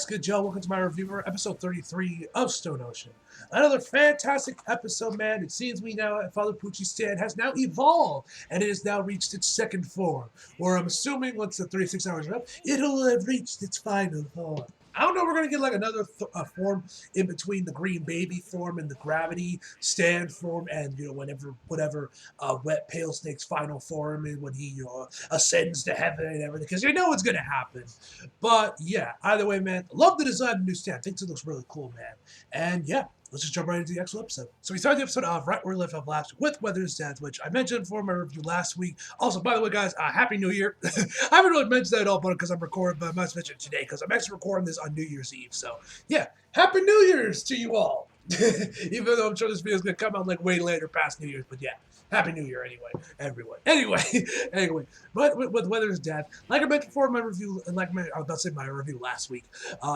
What's good, Joe? Welcome to my review, episode 33 of Stone Ocean. Another fantastic episode, man. It seems we now, Father Pucci's stand has now evolved, and it has now reached its second form, where I'm assuming once the 36 hours are up, it'll have reached its final form. I don't know, we're going to get like another form in between the green baby form and the gravity stand form, and, whatever Wet Pale Snake's final form and when he, ascends to heaven and everything, because you know it's going to happen. But yeah, either way, man, love the design of the new stand. I think it looks really cool, man. And yeah, let's just jump right into the actual episode. So we started the episode off right where we left off last week with Weather's Death, which I mentioned for my review last week. Also, by the way, guys, Happy New Year. I haven't really mentioned that at all, but because I'm recording, but I must mention it today because I'm actually recording this on New Year's Eve. So yeah, Happy New Year's to you all. Even though I'm sure this video is going to come out like way later past New Year's, but yeah. Happy New Year, anyway, everyone. Anyway, but with Weather's Death, like I mentioned before in my review, I was about to say my review last week.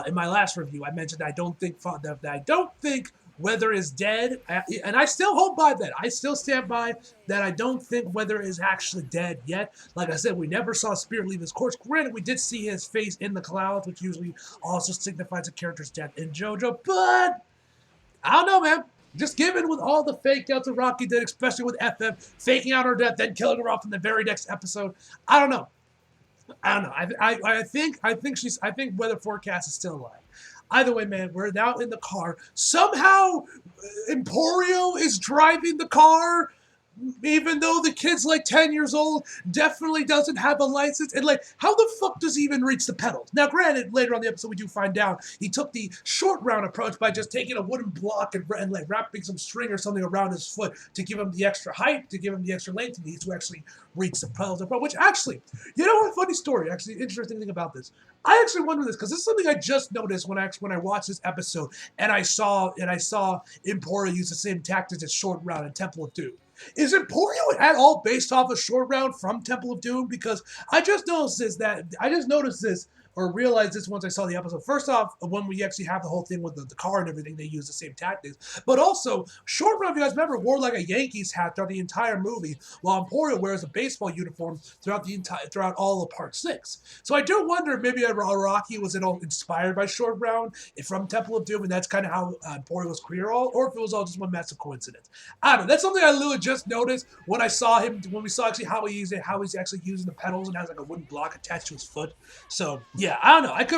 In my last review, I mentioned that I don't think Weather is dead, and I still hold by that. I still stand by that. I don't think Weather is actually dead yet. Like I said, we never saw Spirit leave his corpse. Granted, we did see his face in the clouds, which usually also signifies a character's death in JoJo, but I don't know, man. Just given with all the fake outs that Rocky did, especially with FF, faking out her death, then killing her off in the very next episode. I don't know. I think Weather Forecast is still alive. Either way, man, we're now in the car. Somehow, Emporio is driving the car, even though the kid's like 10 years old, definitely doesn't have a license. And like, how the fuck does he even reach the pedals? Now, granted, later on the episode, we do find out he took the short round approach by just taking a wooden block and like wrapping some string or something around his foot to give him the extra height, to give him the extra length he needs to actually reach the pedals. Which actually, you know what? Funny story. Actually, interesting thing about this. I actually wonder this because this is something I just noticed when I watched this episode and I saw Emporio use the same tactics as Short Round in Temple of Doom. Is Emporio at all based off a Short Round from Temple of Doom? Because I just noticed this or realized this once I saw the episode. First off, when we actually have the whole thing with the car and everything, they use the same tactics. But also, Short Round, if you guys remember, wore like a Yankees hat throughout the entire movie, while Emporio wears a baseball uniform throughout all of Part 6. So I do wonder if maybe Rocky was inspired by Short Round from Temple of Doom, and that's kind of how Emporio was created, or if it was all just one massive coincidence. I don't know. That's something I literally just noticed when I saw him, when we saw actually how he's actually using the pedals and has like a wooden block attached to his foot. So yeah, I don't know. If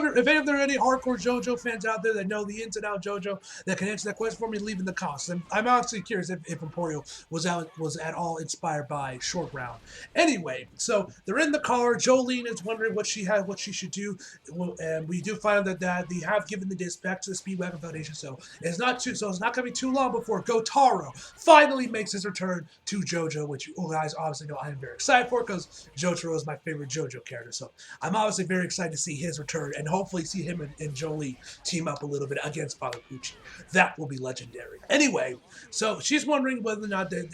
there are any hardcore JoJo fans out there that know the ins and outs of JoJo that can answer that question for me, leave in the comments. I'm honestly curious if Emporio was at all inspired by Short Round. Anyway, so they're in the car. Jolene is wondering what she should do, and we do find that they have given the disc back to the Speedwagon Foundation. So it's not going to be too long before Gotaro finally makes his return to JoJo, which you guys obviously know I am very excited for because Jotaro is my favorite JoJo character. So I'm obviously very excited to see his return and hopefully see him and Jolie team up a little bit against Father Pucci. That will be legendary. Anyway, so she's wondering whether or not she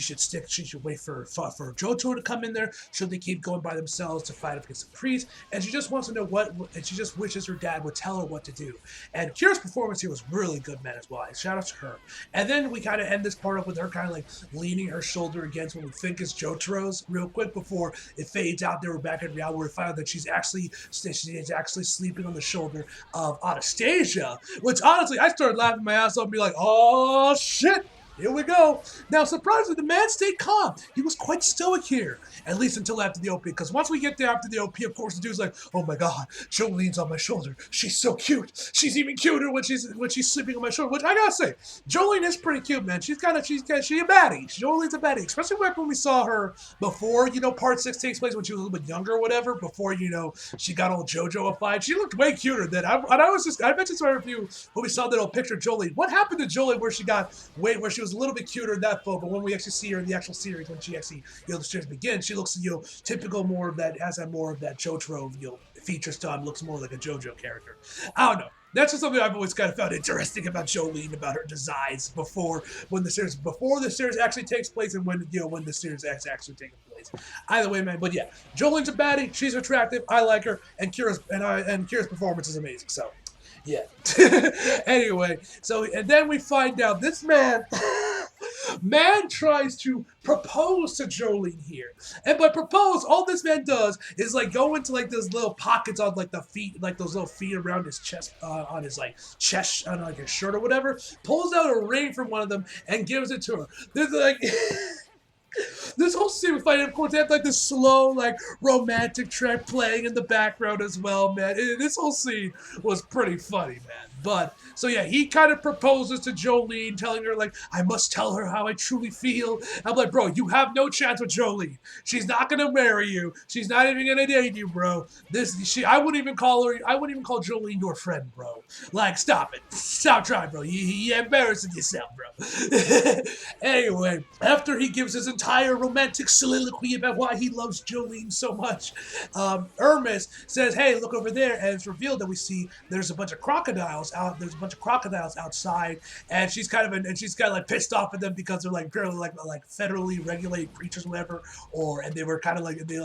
should wait for Jotaro to come in there. Should they keep going by themselves to fight against the priest? And she just wants to know and she just wishes her dad would tell her what to do. And Kira's performance here was really good, man, as well. Shout out to her. And then we kind of end this part up with her kind of like leaning her shoulder against what we think is Jotaro's real quick before it fades out. There we're back in reality where we find out that she's actually sleeping on the shoulder of Anastasia, which honestly I started laughing my ass off and be like, oh shit, here we go. Now, surprisingly, the man stayed calm. He was quite stoic here, at least until after the OP. Because once we get there after the OP, of course, the dude's like, "Oh my God, Jolene's on my shoulder. She's so cute. She's even cuter when she's sleeping on my shoulder." Which I gotta say, Jolene is pretty cute, man. She's a baddie. Jolene's a baddie, especially back when we saw her before Part 6 takes place when she was a little bit younger or whatever. Before she got all JoJo-ified. She looked way cuter than I mentioned to my review when we saw that old picture of Jolene. What happened to Jolene where she was a little bit cuter in that photo, but when we actually see her in the actual series, when she actually, the series begins, she looks, typical more of that, has that more of that Jotaro, feature style, looks more like a JoJo character. I don't know. That's just something I've always kind of found interesting about Jolene, about her designs before the series actually takes place and when the series is actually taking place. Either way, man. But yeah, Jolene's a baddie. She's attractive. I like her, and Kira's performance is amazing. So. Yeah. Anyway, and then we find out this man Man tries to propose to Jolene here. And by propose, all this man does is like go into like those little pockets on like the feet, like those little feet around his chest, on his like chest, on like his shirt or whatever, pulls out a ring from one of them and gives it to her. There's like this whole scene was funny. Of course, they have like this slow, like romantic track playing in the background as well, man. This whole scene was pretty funny, man. But so yeah, he kind of proposes to Jolene, telling her like, "I must tell her how I truly feel." I'm like, bro, you have no chance with Jolene. She's not gonna marry you. She's not even gonna date you, bro. I wouldn't even call her. I wouldn't even call Jolene your friend, bro. Like, stop it. Stop trying, bro. You're embarrassing yourself, bro. Anyway, after he gives his entire romantic soliloquy about why he loves Jolene so much, Hermes says, "Hey, look over there," and it's revealed that we see there's a bunch of crocodiles out. There's a bunch of crocodiles outside, and she's kind of like pissed off at them because they're like apparently like federally regulated creatures, or whatever. And they were kind of like they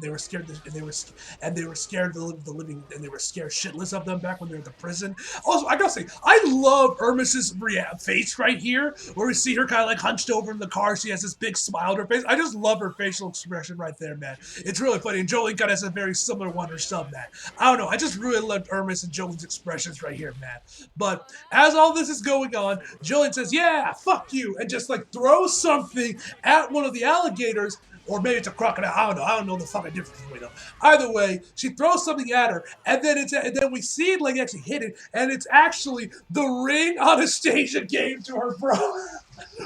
were scared and they were scared the living, and they were scared shitless of them back when they were in the prison. Also, I gotta say, I love Hermes's face right here, where we see her kind of like hunched over in the car. She has this big smile on her face. I just love her facial expression right there, man. It's really funny. And Jolene kind of has a very similar one herself, man. I don't know. I just really loved Hermes and Jolene's expressions right here, man. But as all this is going on, Jolene says, "Yeah, fuck you," and just like throws something at one of the alligators. Or maybe it's a crocodile. I don't know the fucking difference between them. Either way, she throws something at her, and then we see it like actually hit it, and it's actually the ring Anastasia gave to her, bro.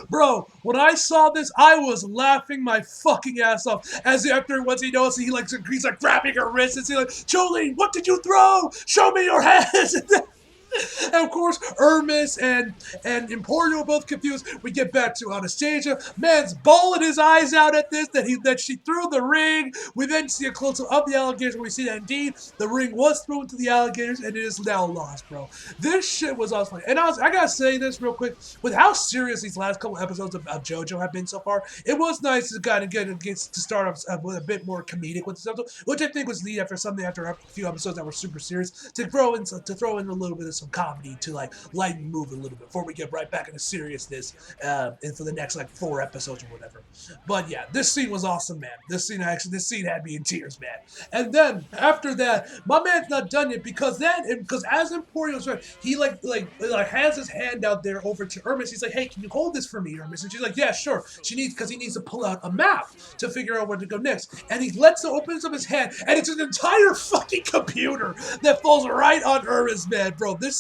Bro, when I saw this, I was laughing my fucking ass off. As after once he knows, he's like grabbing her wrist and he's like, "Jolene, what did you throw? Show me your hands." And of course, Hermes and Emporio are both confused. We get back to Anastasia. Man's bawling his eyes out at this, that she threw the ring. We then see a close-up of the alligators where we see that indeed the ring was thrown to the alligators and it is now lost, bro. This shit was awesome. And I gotta say this real quick, with how serious these last couple episodes of JoJo have been so far, it was nice to kind of get to start off with a bit more comedic with this episode, which I think was neat after a few episodes that were super serious, to throw in a little bit of some comedy to like lighten the mood a little bit before we get right back into seriousness and for the next like 4 episodes or whatever. But yeah, this scene was awesome, man. This scene had me in tears, man. And then after that, my man's not done yet because as Emporio's right, he like has his hand out there over to Hermes. He's like, "Hey, can you hold this for me, Hermes?" And she's like, "Yeah, sure." He needs to pull out a map to figure out where to go next. And he opens up his hand, and it's an entire fucking computer that falls right on Hermes, man, bro. This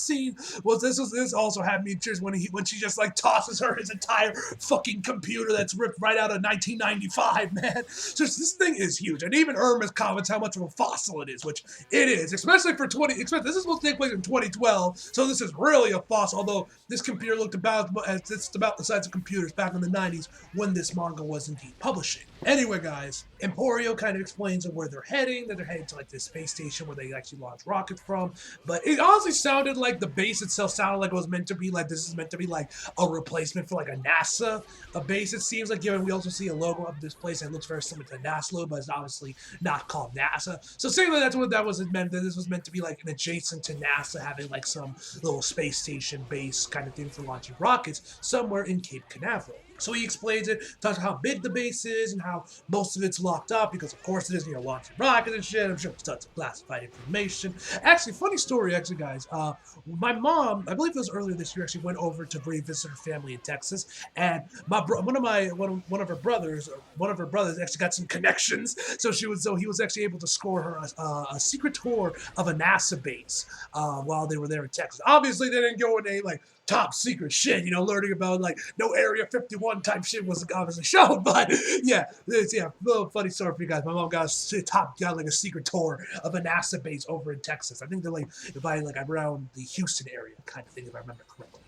also had me in tears when she just like tosses her his entire fucking computer that's ripped right out of 1995, man. So this thing is huge, and even Hermes comments how much of a fossil it is, which it is, especially for this is supposed to take place in 2012, so this is really a fossil. Although this computer looked about the size of computers back in the 90s when this manga was indeed publishing. Anyway, guys, Emporio kind of explains where they're heading, that they're heading to like this space station where they actually launch rockets from. But it honestly sounded like the base itself sounded like it was meant to be like, this is meant to be like a replacement for like a NASA base. It seems like, given we also see a logo of this place that looks very similar to the NASA logo, but it's obviously not called NASA. So saying that's what that was meant, that this was meant to be like an adjacent to NASA, having like some little space station base kind of thing for launching rockets somewhere in Cape Canaveral. So he explains it, talks about how big the base is and how most of it's locked up because, of course, it is, launching rockets and shit. I'm sure it's tons of classified information. Actually, funny story, guys. My mom, I believe it was earlier this year, actually went over to revisit her family in Texas, and one of her brothers actually got some connections. So he was actually able to score her a secret tour of a NASA base while they were there in Texas. Obviously, they didn't go in a like top secret shit, learning about like no Area 51 type shit was obviously shown, but yeah, it's a little funny story for you guys. My mom got like a secret tour of a NASA base over in Texas. I think they're like around the Houston area kind of thing, if I remember correctly.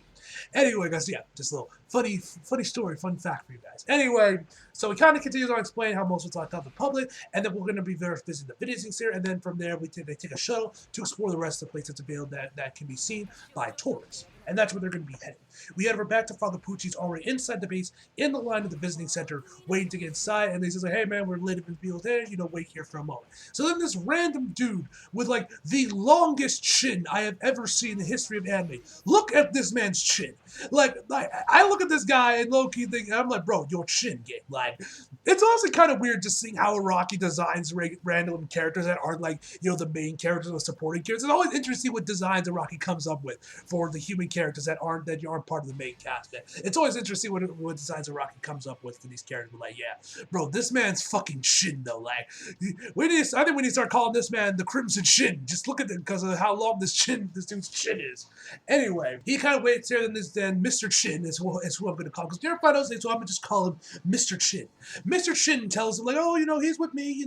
Anyway, guys, yeah, just a little funny story, fun fact for you guys. Anyway, so he kind of continues on explaining how most of it's locked up in public, and then we're going to be visiting the visiting center, and then from there they take a shuttle to explore the rest of the places available that can be seen by tourists, and that's where they're going to be heading. We head over back to Father Pucci's already inside the base, in the line of the visiting center, waiting to get inside, and they say like, hey man, we're late in the there, wait here for a moment. So then this random dude with like the longest chin I have ever seen in the history of anime. Look at this man's chin. Like I look at this guy and low-key think, I'm like, bro, your chin game. Like, it's also kind of weird just seeing how Araki designs random characters that aren't like, the main characters or supporting characters. It's always interesting what designs Araki comes up with for the human characters that aren't part of the main cast. It's always interesting what designs Araki comes up with for these characters. But like, yeah, bro, this man's fucking chin though. Like, I think we need to start calling this man the Crimson Chin. Just look at it because of how long this dude's chin is. Anyway, he kind of waits there, then Mr. Chin is who I'm going to call, because Terrified knows, so I'm going to just call him Mr. Chin. Mr. Chin tells him, like, oh, he's with me,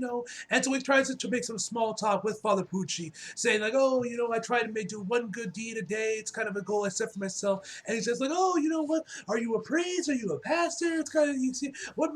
and so he tries to make some small talk with Father Pucci, saying, like, oh, I try to do one good deed a day. It's kind of a goal I set for myself. And he says, like, oh, what? Are you a priest? Are you a pastor? It's kind of, you see, what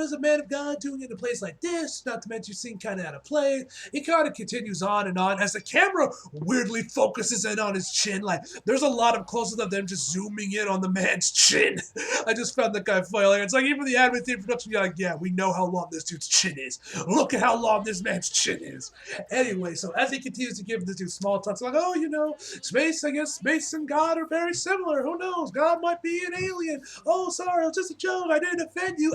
is a man of God doing in a place like this? Not to mention, you seem kind of out of place. He kind of continues on and on as the camera weirdly focuses in on his chin. Like, there's a lot of close-ups of them just zooming in on the man's chin. I just found that guy funny. Like, it's like, even the anime theme production, you're like, yeah, we know how long this dude's chin is. Look at how long this man's chin is. Anyway, so as he continues to give this dude small talks, like, oh, space, I guess space and God are very similar. Who knows? God might be an alien. Oh, sorry, it was just a joke. I didn't offend you.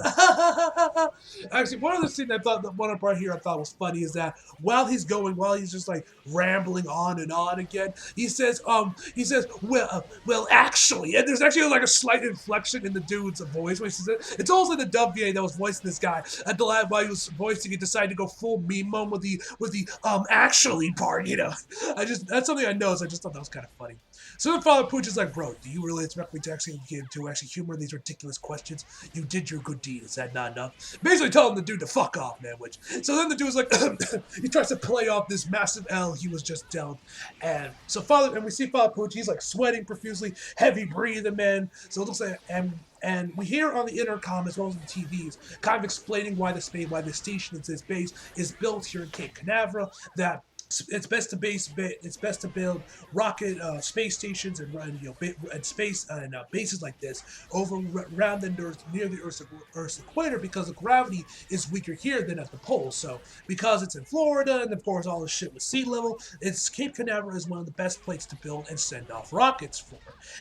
Actually, one other thing one part here I thought was funny is that while he's just like rambling on and on again, he says, well, actually, and there's actually like a slight inflection in the dude's voice when he says it. It's also the dub VA that was voicing this guy at the lab while he was voicing it, decided to go full meme mode with the actually part, that's something I noticed. I just thought that was kind of funny. So then Father Pooch is like, bro, do you really expect me to actually humor these ridiculous questions? You did your good deed. Is that not enough? Basically telling the dude to fuck off, man. So then the dude's like, he tries to play off this massive L he was just dealt. And so we see Father Pooch, he's like sweating profusely, heavy breathing, man. So it looks like, and we hear on the intercom as well as the TVs, kind of explaining why the station this base is built here in Cape Canaveral, that it's best to build rocket space stations and bases like this around near the Earth's equator, because the gravity is weaker here than at the poles. So because it's in Florida and of course all this shit with sea level, Cape Canaveral is one of the best places to build and send off rockets for.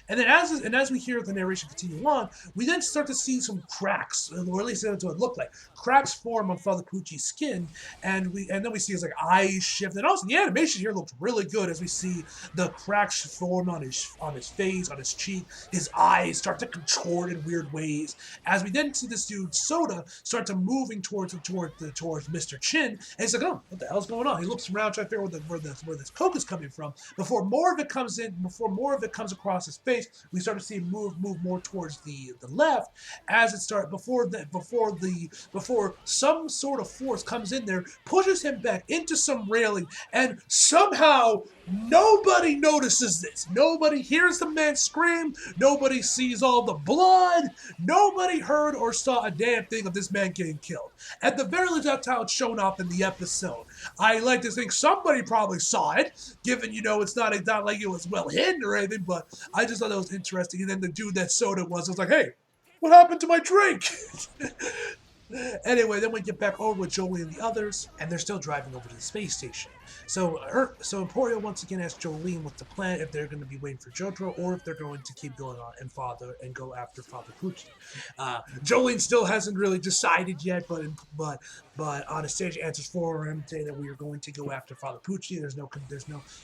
And then as we hear the narration continue on, we then start to see some cracks, or at least that's what it looked like. Cracks form on Father Pucci's skin, and then we see his like eyes shift, and also the animation here looks really good as we see the cracks form on his face, on his cheek. His eyes start to contort in weird ways. As we then see this dude Soda start to moving towards Mr. Chin, and he's like, oh, what the hell's going on? He looks around trying to figure out where this coke is coming from. Before more of it comes across his face, we start to see him move more towards the left. As it starts before some sort of force comes in there, pushes him back into some railing, and somehow nobody notices this. Nobody hears the man scream. Nobody sees all the blood. Nobody heard or saw a damn thing of this man getting killed. At the very least, that's how it's shown up in the episode. I like to think somebody probably saw it, given, it's not like it was well hidden or anything, but I just thought that was interesting. And then the dude that Soda was like, hey, what happened to my drink? Anyway, then we get back over with Jolie and the others, and they're still driving over to the space station. So Emporio once again asks Jolene what's the plan, if they're going to be waiting for JoJo, or if they're going to keep going on and go after Father Pucci. Jolene still hasn't really decided yet, but on a stage answers for him saying that we are going to go after Father Pucci. There's no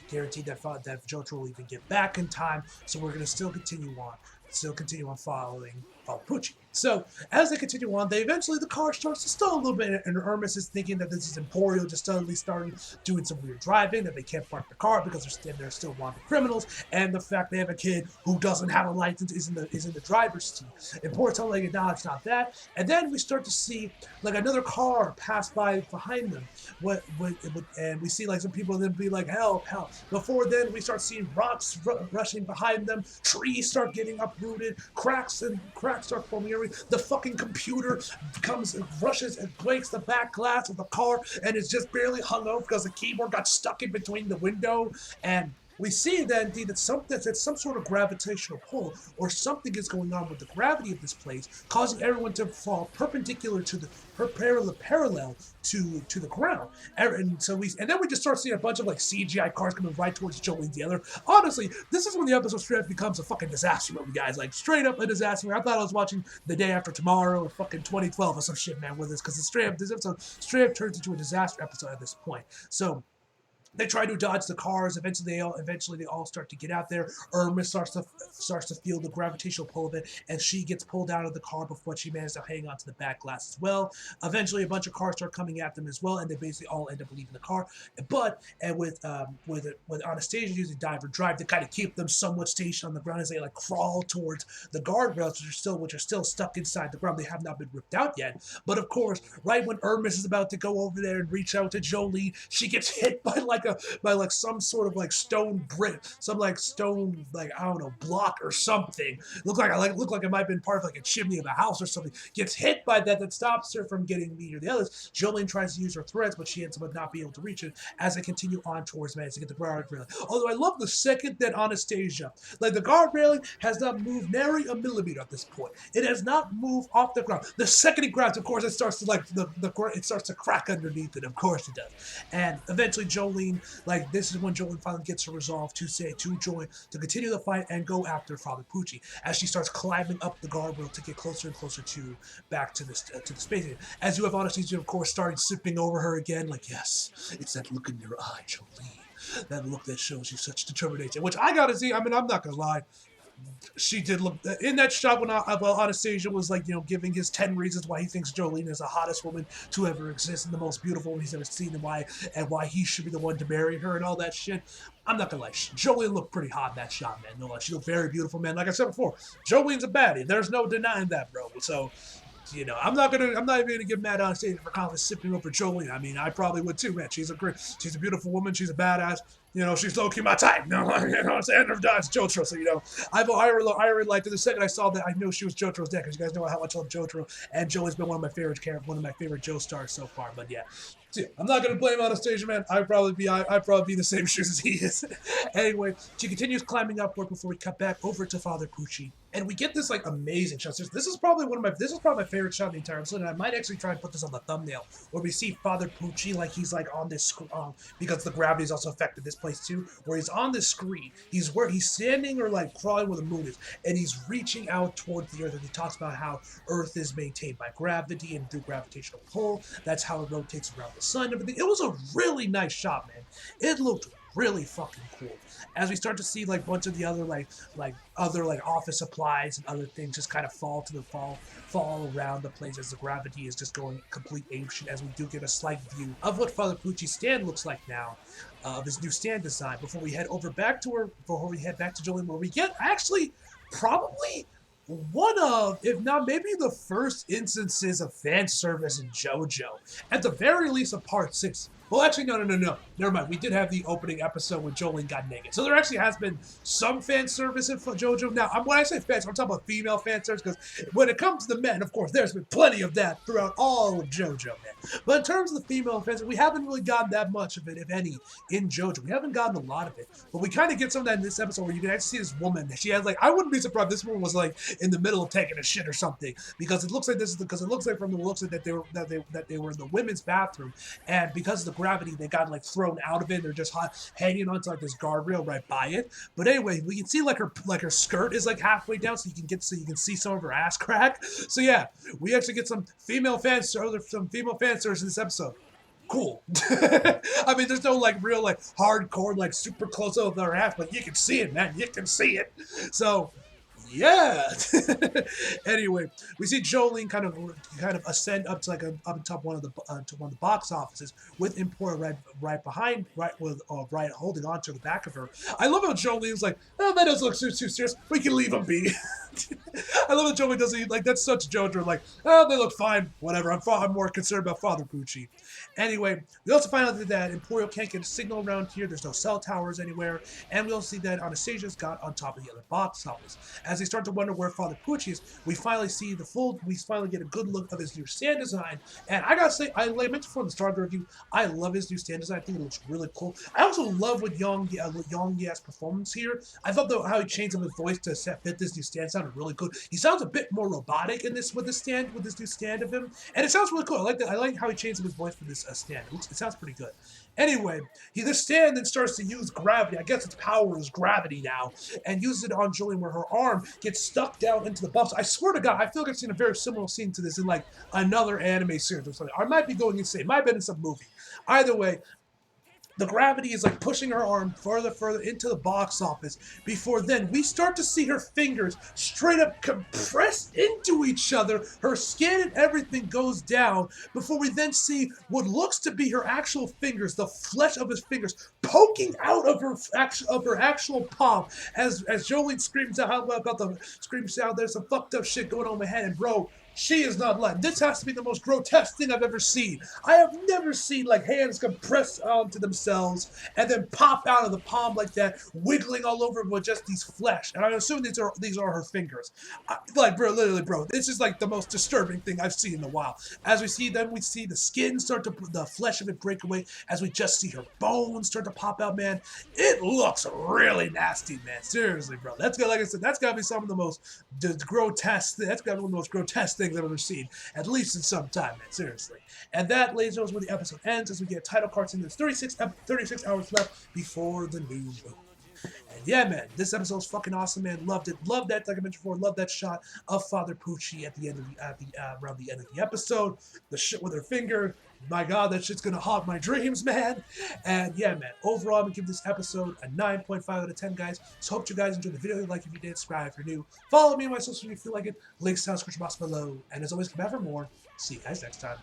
guarantee that JoJo will even get back in time, so we're going to still continue on following Father Pucci. So as they continue on, the car starts to stall a little bit, and Hermes is thinking that this is Emporio just suddenly starting doing some weird driving, that they can't park the car because they're still wanted criminals, and the fact they have a kid who doesn't have a license is in the driver's seat. Emporio telling like, no, it's not that. And then we start to see like another car pass by behind them. And we see like some people then be like, help. Before then, we start seeing rocks rushing behind them, trees start getting uprooted, cracks start forming. The fucking computer rushes and breaks the back glass of the car, and it's just barely hung over because the keyboard got stuck in between the window. And we see that indeed that some sort of gravitational pull or something is going on with the gravity of this place, causing everyone to fall perpendicular to the parallel to the ground. And then we just start seeing a bunch of like CGI cars coming right towards Jolene the other. Honestly, this is when the episode straight up becomes a fucking disaster movie, guys. Like straight up a disaster movie. I thought I was watching The Day After Tomorrow or fucking 2012 or some shit, man, with this, because this episode straight up turns into a disaster episode at this point. So they try to dodge the cars. Eventually they all start to get out there. Irma starts to feel the gravitational pull of it, and she gets pulled out of the car before she manages to hang onto the back glass as well. Eventually, a bunch of cars start coming at them as well, and they basically all end up leaving the car. With Anastasia using diver drive to kind of keep them somewhat stationed on the ground as they like crawl towards the guardrails, which are still stuck inside the ground. They have not been ripped out yet. But of course, right when Irma is about to go over there and reach out to Jolene, she gets hit by some sort of like stone brick, some like stone, like I don't know, block or something. Looked like it might have been part of like a chimney of a house or something. Gets hit by that stops her from getting me or the others. Jolene tries to use her threads, but she ends up not being able to reach it as they continue on towards man to get the guardrail. Although I love the second that Anastasia, like the guard railing has not moved nary a millimeter at this point. It has not moved off the ground. The second it grabs, of course, it starts to it starts to crack underneath it. Of course it does. And eventually Jolene, like this is when Jolene finally gets her resolve to continue the fight and go after Father Pucci as she starts climbing up the guardrail to get closer and closer to the space station. As you have Anastasia, of course, starting sipping over her again, like, yes, it's that look in your eye, Jolene. That look that shows you such determination. Which I gotta see. I mean, I'm not gonna lie. She did look in that shot when Anastasia was like, giving his 10 reasons why he thinks Jolene is the hottest woman to ever exist and the most beautiful woman he's ever seen, and why he should be the one to marry her and all that shit. I'm not gonna lie, Jolene looked pretty hot in that shot, man. No lie, she looked very beautiful, man. Like I said before, Jolene's a baddie. There's no denying that, bro. So, I'm not even gonna get mad on stage for Colin sipping over Jolene. I mean, I probably would too, man. She's a beautiful woman. She's a badass. She's low-key my type. You know what I'm saying? It's JoJo, so, I really liked it. The second I saw that, I knew she was JoJo's dad, because you guys know how much I love JoJo, and Joey's been one of my favorite Joe stars so far, but yeah. So, I'm not going to blame Anastasia, man. I'd probably be in the same shoes as he is. Anyway, she continues climbing upward before we cut back over to Father Pucci. And we get this, like, amazing shot. This is probably my favorite shot in the entire episode, and I might actually try and put this on the thumbnail, where we see Father Pucci, like, he's, like, on this, because the gravity is also affected this place, too, where he's on the screen. He's standing or, like, crawling where the moon is, and he's reaching out towards the Earth, and he talks about how Earth is maintained by gravity and through gravitational pull. That's how it rotates around the sun and everything. It was a really nice shot, man. It looked really fucking cool. As we start to see like a bunch of the other like office supplies and other things just kind of fall around the place as the gravity is just going complete apeshit, as we do get a slight view of what Father Pucci's stand looks like now, of his new stand design, before we head back to Jolene, where we get actually probably one of, if not maybe the first instances of fan service in JoJo, at the very least of part 6. Well, actually, no. Never mind. We did have the opening episode when Jolene got naked. So there actually has been some fan service in JoJo. Now, when I say fans, I'm talking about female fan service, because when it comes to the men, of course, there's been plenty of that throughout all of JoJo, man. But in terms of the female fan service, we haven't really gotten that much of it, if any, in JoJo. We haven't gotten a lot of it. But we kind of get some of that in this episode, where you can actually see this woman. She has, like, I wouldn't be surprised if this woman was, like, in the middle of taking a shit or something, because it looks like from the looks that they were in the women's bathroom, and because of the gravity, they got like thrown out of it. They're just hanging onto like this guardrail right by it. But anyway, we can see like her skirt is like halfway down, so you can see some of her ass crack. So yeah, we actually get some female fan service in this episode. Cool. I mean, there's no like real like hardcore like super close up of her ass, but you can see it, man. You can see it. So yeah. Anyway, we see Jolene kind of ascend up to up on top one of the box offices, with Empora right behind, holding on to the back of her. I love how Jolene's like, oh, that doesn't look too serious. We can leave them be. I love that Jolene doesn't, like, that's such JoJo, like, oh, they look fine, whatever. I'm more concerned about Father Pucci. Anyway, we also find out that Emporio can't get a signal around here. There's no cell towers anywhere. And we also see that Anastasia's got on top of the other box office. As they start to wonder where Father Pucci is, we finally get a good look of his new stand design. And I gotta say, I mentioned before the start of the review, I love his new stand design. I think it looks really cool. I also love with Yong's performance here. I thought how he changed his voice to fit this new stand sounded really good. He sounds a bit more robotic in this with this new stand of him, and it sounds really cool. I like that. I like how he changed his voice for this stand. It sounds pretty good. Anyway, this stand then starts to use gravity. I guess its power is gravity now, and uses it on Julian where her arm gets stuck down into the bumps. I swear to God, I feel like I've seen a very similar scene to this in like another anime series or something. I might be going insane. It might have been in some movie. Either way, the gravity is like pushing her arm further into the box office. Before then, we start to see her fingers straight up compressed into each other. Her skin and everything goes down before we then see what looks to be her actual fingers, the flesh of his fingers, poking out of her actual palm. As Jolene screams out, there's some fucked up shit going on in my head, and bro, she is not lying. This has to be the most grotesque thing I've ever seen. I have never seen like hands compress onto themselves and then pop out of the palm like that, wiggling all over with just these flesh. And I assume these are her fingers. Like, bro, literally, bro, this is like the most disturbing thing I've seen in a while. As we see the skin start to, the flesh of it break away. As we just see her bones start to pop out, man. It looks really nasty, man. Seriously, bro. Like I said, that's gotta be some of the most grotesque. That's gotta be one of the most grotesque things I've ever seen, at least in some time, man, seriously. And that, ladies and gentlemen, is where the episode ends, as we get title cards in. There's 36 hours left before the new moon. And yeah, man, this episode's fucking awesome, man. Loved it. Loved that, like I mentioned before, loved that shot of Father Pucci at the end of around the end of the episode. The shit with her finger. My God, that shit's gonna haunt my dreams, man. And yeah, man, overall, I'm gonna give this episode a 9.5 out of 10, guys. So hope you guys enjoyed the video. Like if you did, subscribe if you're new. Follow me on my socials if you feel like it. Links down in the description box below. And as always, come back for more. See you guys next time.